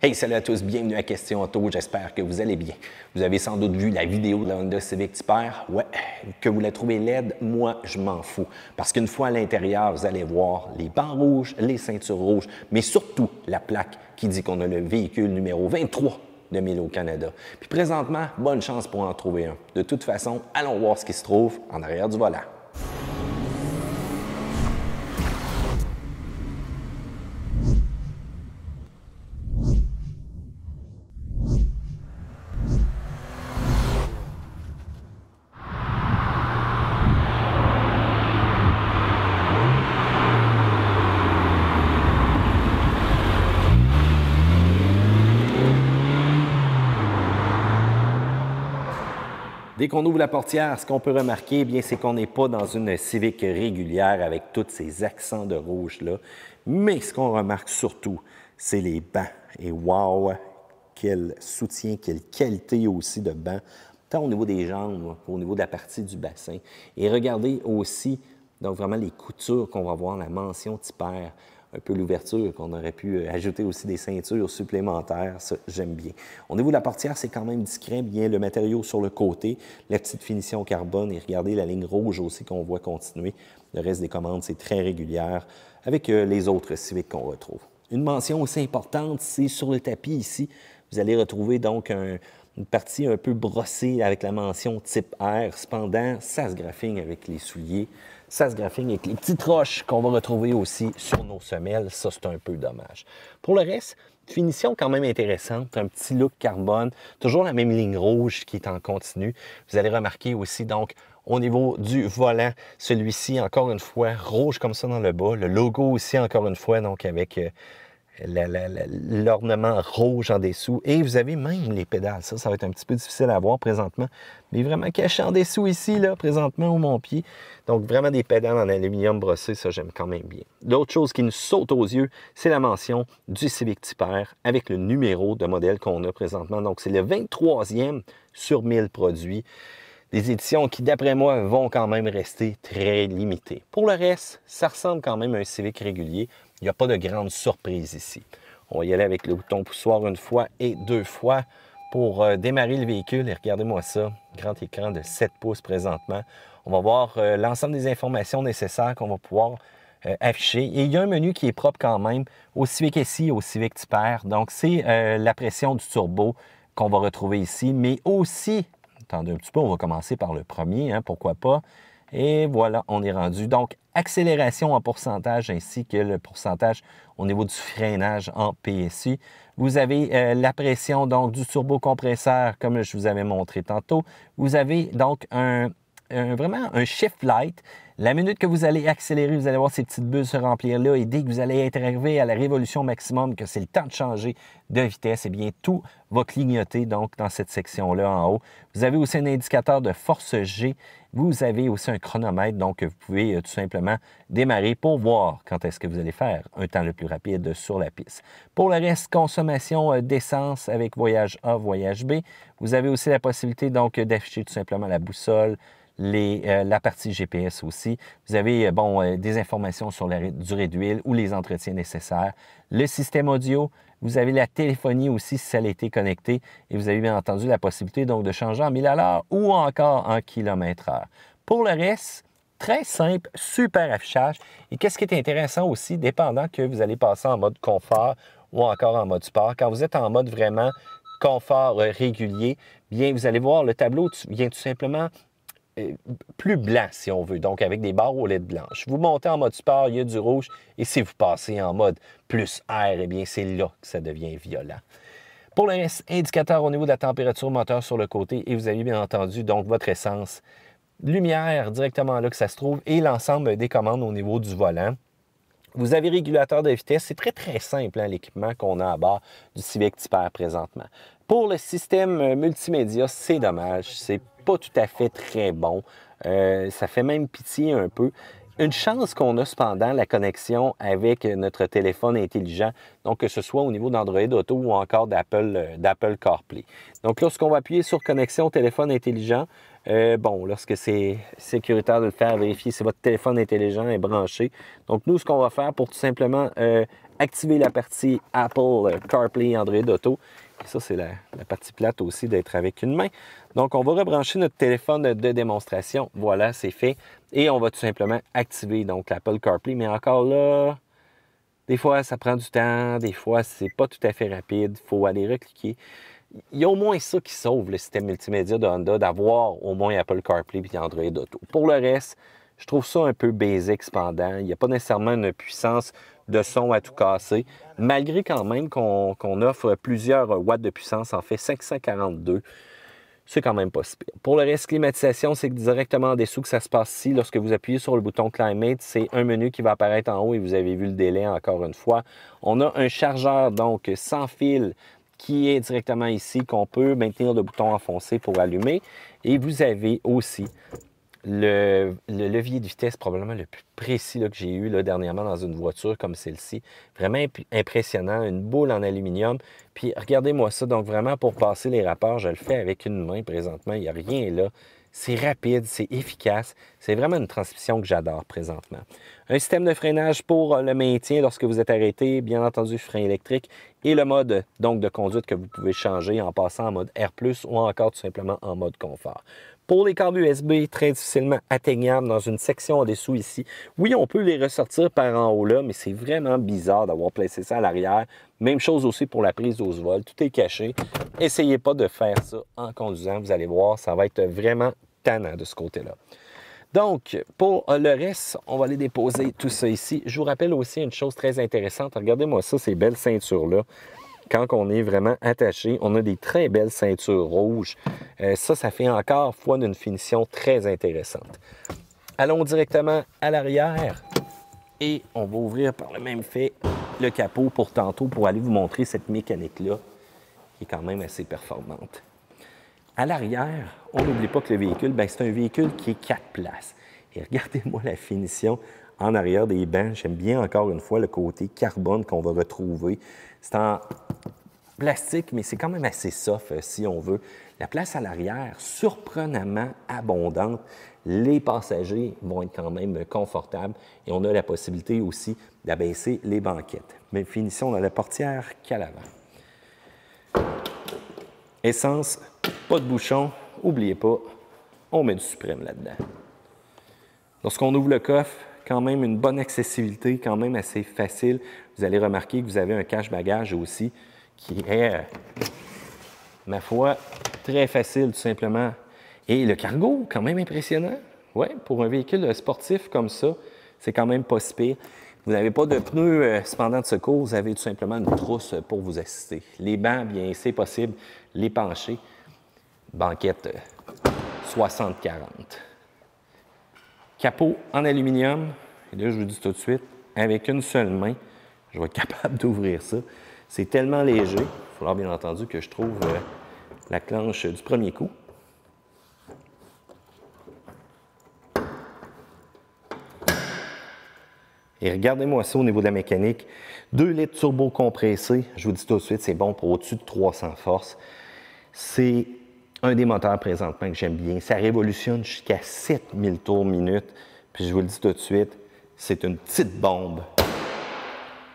Hey, salut à tous, bienvenue à Question Auto, j'espère que vous allez bien. Vous avez sans doute vu la vidéo de la Honda Civic Type-R. Ouais, que vous la trouvez laide, moi je m'en fous. Parce qu'une fois à l'intérieur, vous allez voir les bancs rouges, les ceintures rouges, mais surtout la plaque qui dit qu'on a le véhicule numéro 23 de 1000 au Canada. Puis présentement, bonne chance pour en trouver un. De toute façon, allons voir ce qui se trouve en arrière du volant. Dès qu'on ouvre la portière, ce qu'on peut remarquer, bien, c'est qu'on n'est pas dans une Civic régulière avec tous ces accents de rouge-là. Mais ce qu'on remarque surtout, c'est les bancs. Et wow, quel soutien, quelle qualité aussi de banc, tant au niveau des jambes, au niveau de la partie du bassin. Et regardez aussi, donc vraiment les coutures qu'on va voir, la mention Type-R, un peu l'ouverture, qu'on aurait pu ajouter aussi des ceintures supplémentaires, ça j'aime bien. Au niveau de la portière, c'est quand même discret, bien le matériau sur le côté, la petite finition carbone et regardez la ligne rouge aussi qu'on voit continuer. Le reste des commandes, c'est très régulière avec les autres Civic qu'on retrouve. Une mention aussi importante, c'est sur le tapis ici, vous allez retrouver donc une partie un peu brossée avec la mention type R. Cependant, ça se graphine avec les souliers, ça se graphine avec les petites roches qu'on va retrouver aussi sur nos semelles. Ça, c'est un peu dommage. Pour le reste, finition quand même intéressante, un petit look carbone, toujours la même ligne rouge qui est en continu. Vous allez remarquer aussi donc au niveau du volant, celui-ci encore une fois rouge comme ça dans le bas, le logo aussi encore une fois donc avec l'ornement rouge en dessous. Et vous avez même les pédales. Ça va être un petit peu difficile à voir présentement, mais vraiment caché en dessous ici, là, présentement, au mon pied. Donc, vraiment des pédales en aluminium brossé, ça, j'aime quand même bien. L'autre chose qui nous saute aux yeux, c'est la mention du Civic Type-R avec le numéro de modèle qu'on a présentement. Donc, c'est le 23e sur 1000 produits. Des éditions qui, d'après moi, vont quand même rester très limitées. Pour le reste, ça ressemble quand même à un Civic régulier. Il n'y a pas de grande surprise ici. On va y aller avec le bouton poussoir une fois et deux fois pour démarrer le véhicule. Et regardez-moi ça, grand écran de 7 pouces présentement. On va voir l'ensemble des informations nécessaires qu'on va pouvoir afficher. Et il y a un menu qui est propre quand même au Civic SI et au Civic Type-R. Donc, c'est la pression du turbo qu'on va retrouver ici, mais aussi, attendez un petit peu, on va commencer par le premier, hein, pourquoi pas. Et voilà, on est rendu. Donc, accélération en pourcentage ainsi que le pourcentage au niveau du freinage en PSI. Vous avez la pression donc du turbocompresseur, comme je vous avais montré tantôt. Vous avez donc vraiment un shift light. La minute que vous allez accélérer, vous allez voir ces petites bulles se remplir là. Et dès que vous allez être arrivé à la révolution maximum, que c'est le temps de changer de vitesse, eh bien, tout va clignoter donc dans cette section-là en haut. Vous avez aussi un indicateur de force G. Vous avez aussi un chronomètre, donc vous pouvez tout simplement démarrer pour voir quand est-ce que vous allez faire un temps le plus rapide sur la piste. Pour le reste, consommation d'essence avec voyage A, voyage B. Vous avez aussi la possibilité donc d'afficher tout simplement la boussole, la partie GPS aussi. Vous avez des informations sur la durée d'huile ou les entretiens nécessaires. Le système audio, vous avez la téléphonie aussi si ça a été connecté et vous avez bien entendu la possibilité donc de changer en 1000 à l'heure ou encore en km/h. Pour le reste, très simple, super affichage. Et qu'est-ce qui est intéressant aussi, dépendant que vous allez passer en mode confort ou encore en mode sport, quand vous êtes en mode vraiment confort régulier, bien vous allez voir le tableau vient tout simplement plus blanc, si on veut, donc avec des barres aux LED blanches. Vous montez en mode sport, il y a du rouge, et si vous passez en mode plus air, eh bien, c'est là que ça devient violent. Pour le reste, indicateur au niveau de la température moteur sur le côté, et vous avez bien entendu donc votre essence, lumière directement là que ça se trouve, et l'ensemble des commandes au niveau du volant. Vous avez régulateur de vitesse, c'est très très simple hein, l'équipement qu'on a à bord du Civic Type-R présentement. Pour le système multimédia, c'est dommage, c'est pas tout à fait très bon, ça fait même pitié un peu. Une chance qu'on a cependant la connexion avec notre téléphone intelligent, donc que ce soit au niveau d'Android Auto ou encore d'Apple CarPlay. Donc lorsqu'on va appuyer sur connexion téléphone intelligent, lorsque c'est sécuritaire de le faire, vérifier si votre téléphone intelligent est branché. Donc nous, ce qu'on va faire pour tout simplement activer la partie Apple CarPlay et Android Auto, et ça c'est la partie plate aussi d'être avec une main. Donc on va rebrancher notre téléphone de démonstration. Voilà, c'est fait. Et on va tout simplement activer donc l'Apple CarPlay. Mais encore là, des fois ça prend du temps, des fois c'est pas tout à fait rapide. Il faut aller recliquer. Il y a au moins ça qui sauve le système multimédia de Honda, d'avoir au moins Apple CarPlay et Android Auto. Pour le reste, je trouve ça un peu basic cependant. Il n'y a pas nécessairement une puissance de son à tout casser, malgré quand même qu'on offre plusieurs watts de puissance, en fait 542. C'est quand même pas si pire. Pour le reste, climatisation, c'est directement en dessous que ça se passe ici. Lorsque vous appuyez sur le bouton Climate, c'est un menu qui va apparaître en haut et vous avez vu le délai encore une fois. On a un chargeur donc sans fil qui est directement ici, qu'on peut maintenir le bouton enfoncé pour allumer. Et vous avez aussi le levier de vitesse probablement le plus précis là, que j'ai eu là, dernièrement dans une voiture comme celle-ci. Vraiment impressionnant, une boule en aluminium. Puis regardez-moi ça, donc vraiment pour passer les rapports, je le fais avec une main présentement, il n'y a rien là. C'est rapide, c'est efficace. C'est vraiment une transmission que j'adore présentement. Un système de freinage pour le maintien lorsque vous êtes arrêté, bien entendu frein électrique, et le mode donc de conduite que vous pouvez changer en passant en mode R+, ou encore tout simplement en mode confort. Pour les câbles USB, très difficilement atteignables dans une section en dessous ici. Oui, on peut les ressortir par en haut là, mais c'est vraiment bizarre d'avoir placé ça à l'arrière. Même chose aussi pour la prise 12 volts, tout est caché. Essayez pas de faire ça en conduisant, vous allez voir, ça va être vraiment tannant de ce côté-là. Donc, pour le reste, on va aller déposer tout ça ici. Je vous rappelle aussi une chose très intéressante. Regardez-moi ça, ces belles ceintures-là. Quand on est vraiment attaché, on a des très belles ceintures rouges. Ça fait encore foi d'une finition très intéressante. Allons directement à l'arrière et on va ouvrir par le même fait le capot pour tantôt pour aller vous montrer cette mécanique-là qui est quand même assez performante. À l'arrière, on n'oublie pas que le véhicule, c'est un véhicule qui est 4 places. Et regardez-moi la finition en arrière des bancs. J'aime bien encore une fois le côté carbone qu'on va retrouver. C'est en plastique, mais c'est quand même assez soft si on veut. La place à l'arrière, surprenamment abondante. Les passagers vont être quand même confortables et on a la possibilité aussi d'abaisser les banquettes. Même finition dans la portière qu'à l'avant. Essence, pas de bouchon, n'oubliez pas, on met du suprême là-dedans. Lorsqu'on ouvre le coffre, quand même une bonne accessibilité, quand même assez facile. Vous allez remarquer que vous avez un cache-bagages aussi qui est, ma foi, très facile tout simplement. Et le cargo, quand même impressionnant. Oui, pour un véhicule sportif comme ça, c'est quand même pas si pire. Vous n'avez pas de pneus cependant de secours, vous avez tout simplement une trousse pour vous assister. Les bancs, bien, c'est possible, les penchés. Banquette 60-40. Capot en aluminium. Et là, je vous dis tout de suite, avec une seule main, je vais être capable d'ouvrir ça. C'est tellement léger. Il va falloir bien entendu que je trouve la clenche du premier coup. Et regardez-moi ça au niveau de la mécanique. 2 litres turbo compressé. Je vous dis tout de suite, c'est bon pour au-dessus de 300 forces. C'est un des moteurs présentement que j'aime bien. Ça révolutionne jusqu'à 7000 tours minute. Puis je vous le dis tout de suite, c'est une petite bombe.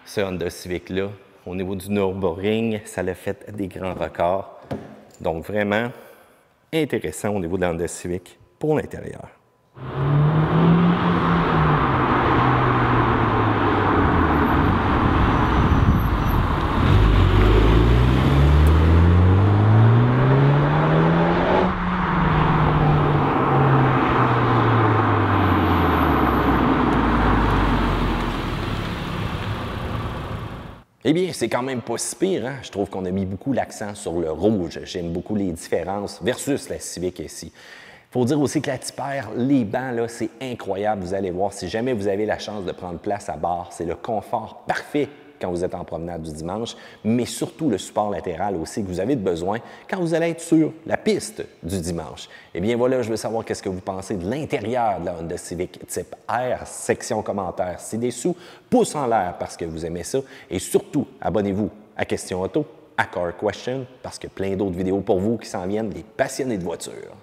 Ce Honda Civic-là, au niveau du Nürburgring, ça l'a fait des grands records. Donc vraiment intéressant au niveau de la Honda Civic pour l'intérieur. Eh bien, c'est quand même pas si pire, hein? Je trouve qu'on a mis beaucoup l'accent sur le rouge. J'aime beaucoup les différences versus la Civic ici. Il faut dire aussi que la Tipper, les bancs, là, c'est incroyable. Vous allez voir, si jamais vous avez la chance de prendre place à bord, c'est le confort parfait quand vous êtes en promenade du dimanche, mais surtout le support latéral aussi que vous avez besoin quand vous allez être sur la piste du dimanche. Eh bien voilà, je veux savoir qu'est-ce que vous pensez de l'intérieur de la Honda Civic type R. Section commentaires ci-dessous, pouce en l'air parce que vous aimez ça et surtout, abonnez-vous à Question Auto, à Car Question, parce que plein d'autres vidéos pour vous qui s'en viennent, des passionnés de voitures.